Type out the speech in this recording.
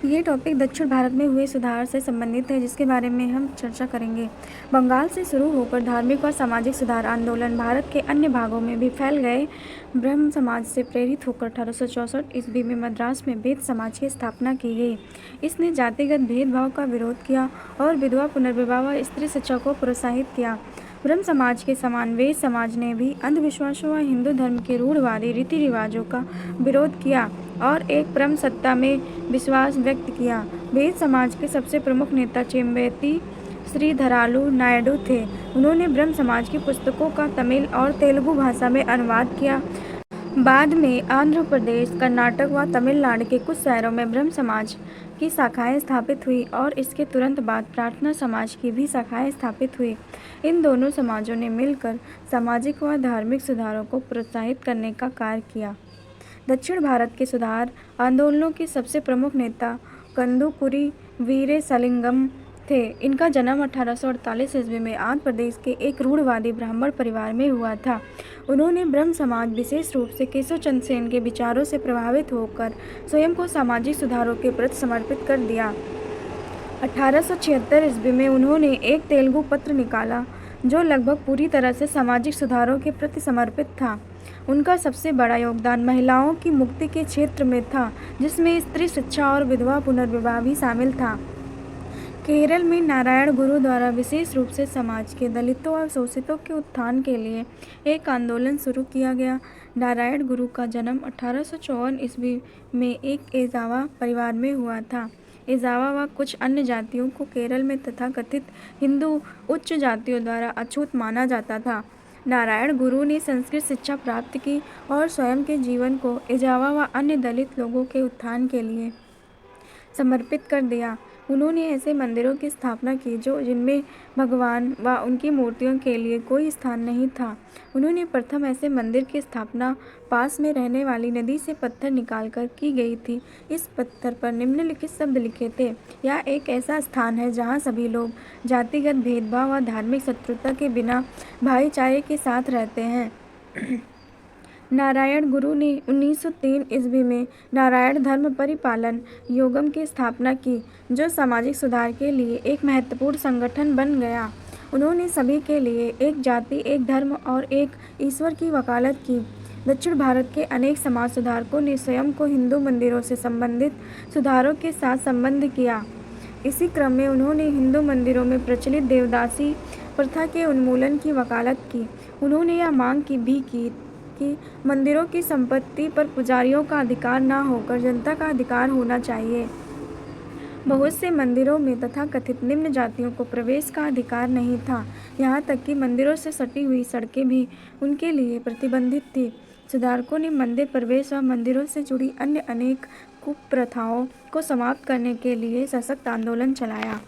ये टॉपिक दक्षिण भारत में हुए सुधार से संबंधित है, जिसके बारे में हम चर्चा करेंगे। बंगाल से शुरू होकर धार्मिक और सामाजिक सुधार आंदोलन भारत के अन्य भागों में भी फैल गए। ब्रह्म समाज से प्रेरित होकर 1864 ईस्वी में मद्रास में वेद समाज की स्थापना की गई। इसने जातिगत भेदभाव का विरोध किया और विधवा पुनर्विवाह व स्त्री शिक्षा को प्रोत्साहित किया। ब्रह्म समाज के समान वेद समाज ने भी अंधविश्वासों व हिंदू धर्म के रूढ़वादी रीति रिवाजों का विरोध किया और एक परम सत्ता में विश्वास व्यक्त किया। वेद समाज के सबसे प्रमुख नेता चेम्बेती श्रीधरालु नायडू थे। उन्होंने ब्रह्म समाज की पुस्तकों का तमिल और तेलुगु भाषा में अनुवाद किया। बाद में आंध्र प्रदेश, कर्नाटक व तमिलनाडु के कुछ शहरों में ब्रह्म समाज की शाखाएं स्थापित हुई और इसके तुरंत बाद प्रार्थना समाज की भी शाखाएं स्थापित हुई। इन दोनों समाजों ने मिलकर सामाजिक व धार्मिक सुधारों को प्रोत्साहित करने का कार्य किया। दक्षिण भारत के सुधार आंदोलनों के सबसे प्रमुख नेता कंदुकुरी वीरेशलिंगम थे। इनका जन्म 1848 ईस्वी में आंध्र प्रदेश के एक रूढ़वादी ब्राह्मण परिवार में हुआ था। उन्होंने ब्रह्म समाज, विशेष रूप से केशव चंद्र सेन के विचारों से प्रभावित होकर स्वयं को सामाजिक सुधारों के प्रति समर्पित कर दिया। 1876 ईस्वी में उन्होंने एक तेलुगु पत्र निकाला जो लगभग पूरी तरह से सामाजिक सुधारों के प्रति समर्पित था। उनका सबसे बड़ा योगदान महिलाओं की मुक्ति के क्षेत्र में था, जिसमें स्त्री शिक्षा और विधवा पुनर्विवाह भी शामिल था। केरल में नारायण गुरु द्वारा विशेष रूप से समाज के दलितों और शोषितों के उत्थान के लिए एक आंदोलन शुरू किया गया। नारायण गुरु का जन्म 1854 ईस्वी में एक एजावा परिवार में हुआ था। एजावा व कुछ अन्य जातियों को केरल में तथाकथित हिंदू उच्च जातियों द्वारा अछूत माना जाता था। नारायण गुरु ने संस्कृत शिक्षा प्राप्त की और स्वयं के जीवन को एजावा व अन्य दलित लोगों के उत्थान के लिए समर्पित कर दिया। उन्होंने ऐसे मंदिरों की स्थापना की जिनमें भगवान व उनकी मूर्तियों के लिए कोई स्थान नहीं था। उन्होंने प्रथम ऐसे मंदिर की स्थापना पास में रहने वाली नदी से पत्थर निकालकर की गई थी। इस पत्थर पर निम्नलिखित शब्द लिखे थे: यह एक ऐसा स्थान है जहाँ सभी लोग जातिगत भेदभाव व धार्मिक शत्रुता के बिना भाईचारे के साथ रहते हैं। नारायण गुरु ने 1903 ईस्वी में नारायण धर्म परिपालन योगम की स्थापना की, जो सामाजिक सुधार के लिए एक महत्वपूर्ण संगठन बन गया। उन्होंने सभी के लिए एक जाति, एक धर्म और एक ईश्वर की वकालत की। दक्षिण भारत के अनेक समाज सुधारकों ने स्वयं को हिंदू मंदिरों से संबंधित सुधारों के साथ संबद्ध किया। इसी क्रम में उन्होंने हिंदू मंदिरों में प्रचलित देवदासी प्रथा के उन्मूलन की वकालत की। उन्होंने यह मांग की कि मंदिरों की संपत्ति पर पुजारियों का अधिकार न होकर जनता का अधिकार होना चाहिए। बहुत से मंदिरों में तथाकथित निम्न जातियों को प्रवेश का अधिकार नहीं था। यहाँ तक कि मंदिरों से सटी हुई सड़कें भी उनके लिए प्रतिबंधित थी। सुधारकों ने मंदिर प्रवेश व मंदिरों से जुड़ी अन्य अनेक कुप्रथाओं को समाप्त करने के लिए सशक्त आंदोलन चलाया।